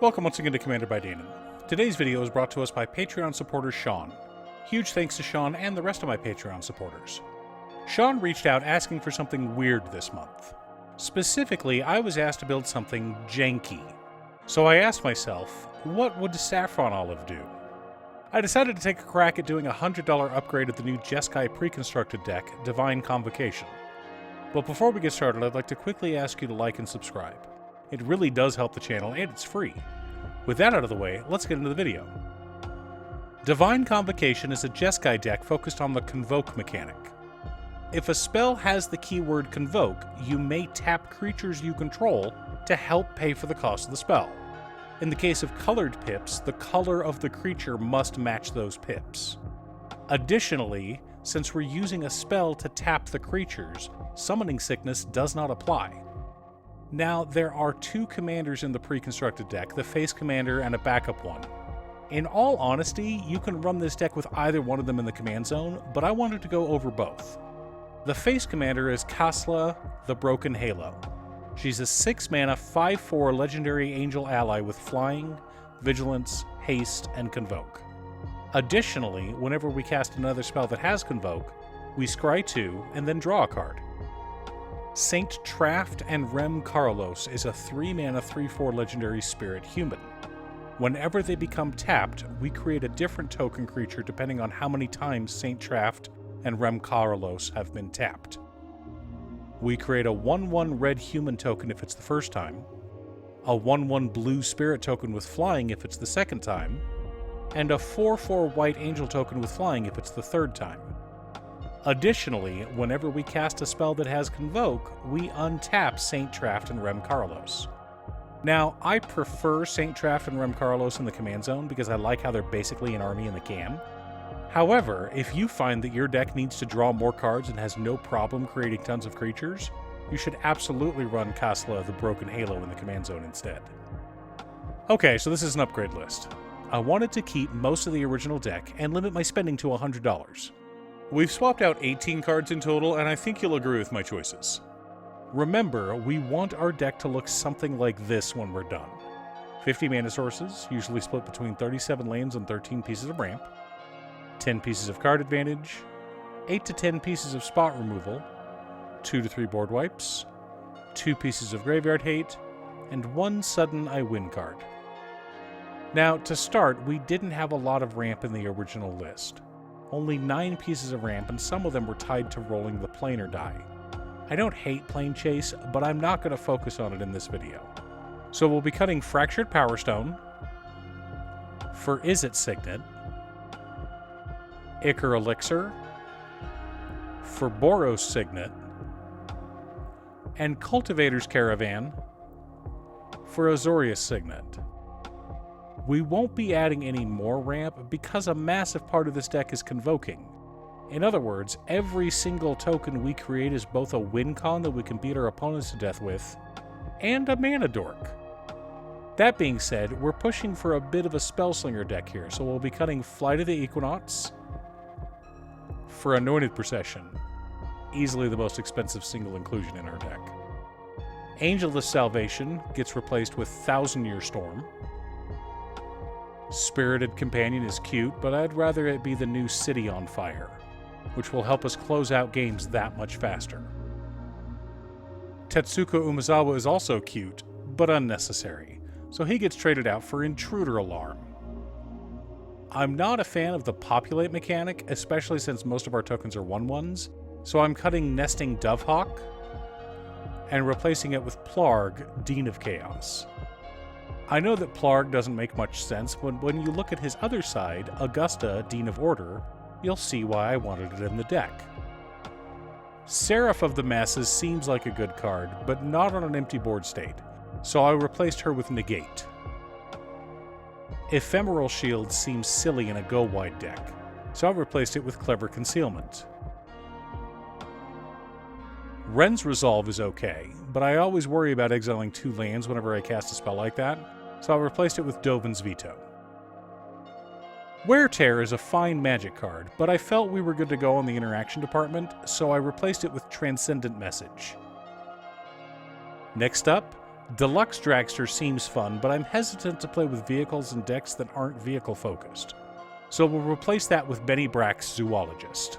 Welcome once again to Commander by Danon. Today's video is brought to us by Patreon supporter Sean. Huge thanks to Sean and the rest of my Patreon supporters. Sean reached out asking for something weird this month. Specifically, I was asked to build something janky. So I asked myself, what would Saffron Olive do? I decided to take a crack at doing a $100 upgrade of the new Jeskai pre-constructed deck, Divine Convocation. But before we get started, I'd like to quickly ask you to like and subscribe. It really does help the channel, and it's free. With that out of the way, let's get into the video. Divine Convocation is a Jeskai deck focused on the Convoke mechanic. If a spell has the keyword Convoke, you may tap creatures you control to help pay for the cost of the spell. In the case of colored pips, the color of the creature must match those pips. Additionally, since we're using a spell to tap the creatures, Summoning Sickness does not apply. Now, there are two commanders in the pre-constructed deck, the face commander and a backup one. In all honesty, you can run this deck with either one of them in the command zone, but I wanted to go over both. The face commander is Kasla, the Broken Halo. She's a 6-mana, 5/4 legendary angel ally with Flying, Vigilance, Haste, and Convoke. Additionally, whenever we cast another spell that has Convoke, we scry 2 and then draw a card. Saint Traft and Rem Carlos is a 3-mana, 3/4 legendary spirit human. Whenever they become tapped, we create a different token creature depending on how many times Saint Traft and Rem Carlos have been tapped. We create a 1/1 red human token if it's the first time, a 1/1 blue spirit token with Flying if it's the second time, and a 4/4 white angel token with Flying if it's the third time. Additionally, whenever we cast a spell that has Convoke, we untap Saint Traft and Rem Carlos. Now, I prefer Saint Traft and Rem Carlos in the command zone because I like how they're basically an army in the can. However, if you find that your deck needs to draw more cards and has no problem creating tons of creatures, you should absolutely run Kasla, the Broken Halo, in the command zone instead. Okay, so this is an upgrade list. I wanted to keep most of the original deck and limit my spending to $100. We've swapped out 18 cards in total, and I think you'll agree with my choices. Remember, we want our deck to look something like this when we're done. 50 mana sources, usually split between 37 lands and 13 pieces of ramp, 10 pieces of card advantage, 8 to 10 pieces of spot removal, 2 to 3 board wipes, 2 pieces of graveyard hate, and 1 sudden I win card. Now, to start, we didn't have a lot of ramp in the original list. Only 9 pieces of ramp, and some of them were tied to rolling the planar die. I don't hate Plane Chase, but I'm not going to focus on it in this video. So we'll be cutting Fractured Power Stone, For Izzet Signet, Ichor Elixir, For Boros Signet, and Cultivator's Caravan for Azorius Signet. We won't be adding any more ramp because a massive part of this deck is convoking. In other words, every single token we create is both a win con that we can beat our opponents to death with, and a mana dork. That being said, we're pushing for a bit of a Spellslinger deck here, so we'll be cutting Flight of the Equinox for Anointed Procession, easily the most expensive single inclusion in our deck. Angel of Salvation gets replaced with Thousand Year Storm. Spirited Companion is cute, but I'd rather it be the new City on Fire, which will help us close out games that much faster. Tetsuko Umezawa is also cute, but unnecessary, so he gets traded out for Intruder Alarm. I'm not a fan of the Populate mechanic, especially since most of our tokens are 1/1s, so I'm cutting Nesting Dovehawk and replacing it with Plarg, Dean of Chaos. I know that Plarg doesn't make much sense, but when you look at his other side, Augusta, Dean of Order, you'll see why I wanted it in the deck. Seraph of the Masses seems like a good card, but not on an empty board state, so I replaced her with Negate. Ephemeral Shield seems silly in a go-wide deck, so I replaced it with Clever Concealment. Ren's Resolve is okay, but I always worry about exiling 2 lands whenever I cast a spell like that, so I replaced it with Dovin's Veto. Wear Tear is a fine magic card, but I felt we were good to go on the interaction department, so I replaced it with Transcendent Message. Next up, Deluxe Dragster seems fun, but I'm hesitant to play with vehicles and decks that aren't vehicle-focused. So we'll replace that with Benny Brack's Zoologist.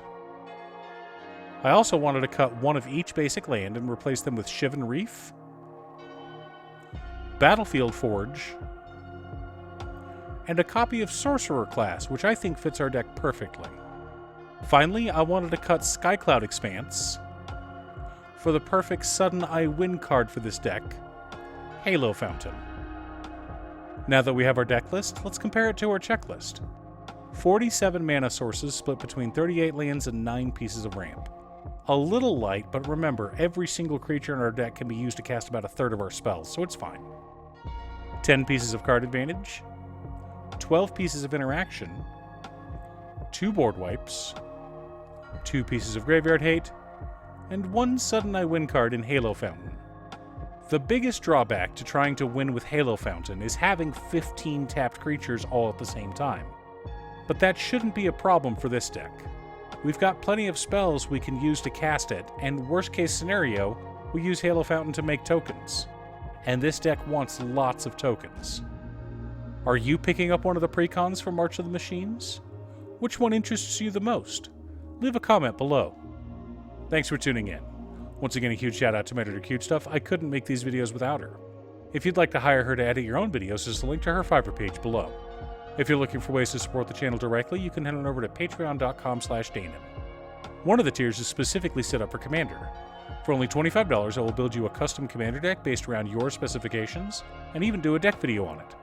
I also wanted to cut one of each basic land and replace them with Shivan Reef, Battlefield Forge, and a copy of Sorcerer class, which I think fits our deck perfectly. Finally, I wanted to cut Skycloud Expanse for the perfect Sudden I Win card for this deck, Halo Fountain. Now that we have our deck list, let's compare it to our checklist. 47 mana sources split between 38 lands and 9 pieces of ramp. A little light, but remember, every single creature in our deck can be used to cast about a third of our spells, so it's fine. 10 pieces of card advantage, 12 pieces of interaction, 2 board wipes, 2 pieces of graveyard hate, and 1 Sudden I Win card in Halo Fountain. The biggest drawback to trying to win with Halo Fountain is having 15 tapped creatures all at the same time. But that shouldn't be a problem for this deck. We've got plenty of spells we can use to cast it, and worst case scenario, we use Halo Fountain to make tokens. And this deck wants lots of tokens. Are you picking up one of the precons for March of the Machines? Which one interests you the most? Leave a comment below. Thanks for tuning in. Once again, a huge shout out to my editor Cute Stuff. I couldn't make these videos without her. If you'd like to hire her to edit your own videos, there's a link to her Fiverr page below. If you're looking for ways to support the channel directly, you can head on over to patreon.com/Danon. One of the tiers is specifically set up for Commander. For only $25, I will build you a custom Commander deck based around your specifications, and even do a deck video on it.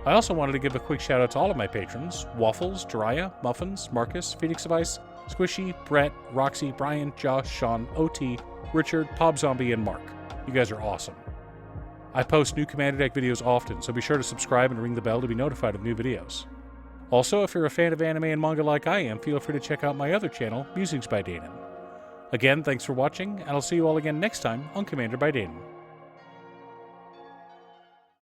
I also wanted to give a quick shout out to all of my patrons: Waffles, Jiraiya, Muffins, Marcus, Phoenix of Ice, Squishy, Brett, Roxy, Brian, Josh, Sean, OT, Richard, Pob Zombie, and Mark. You guys are awesome. I post new Commander deck videos often, so be sure to subscribe and ring the bell to be notified of new videos. Also, if you're a fan of anime and manga like I am, feel free to check out my other channel, Musings by Danon. Again, thanks for watching, and I'll see you all again next time on Commander by Danon.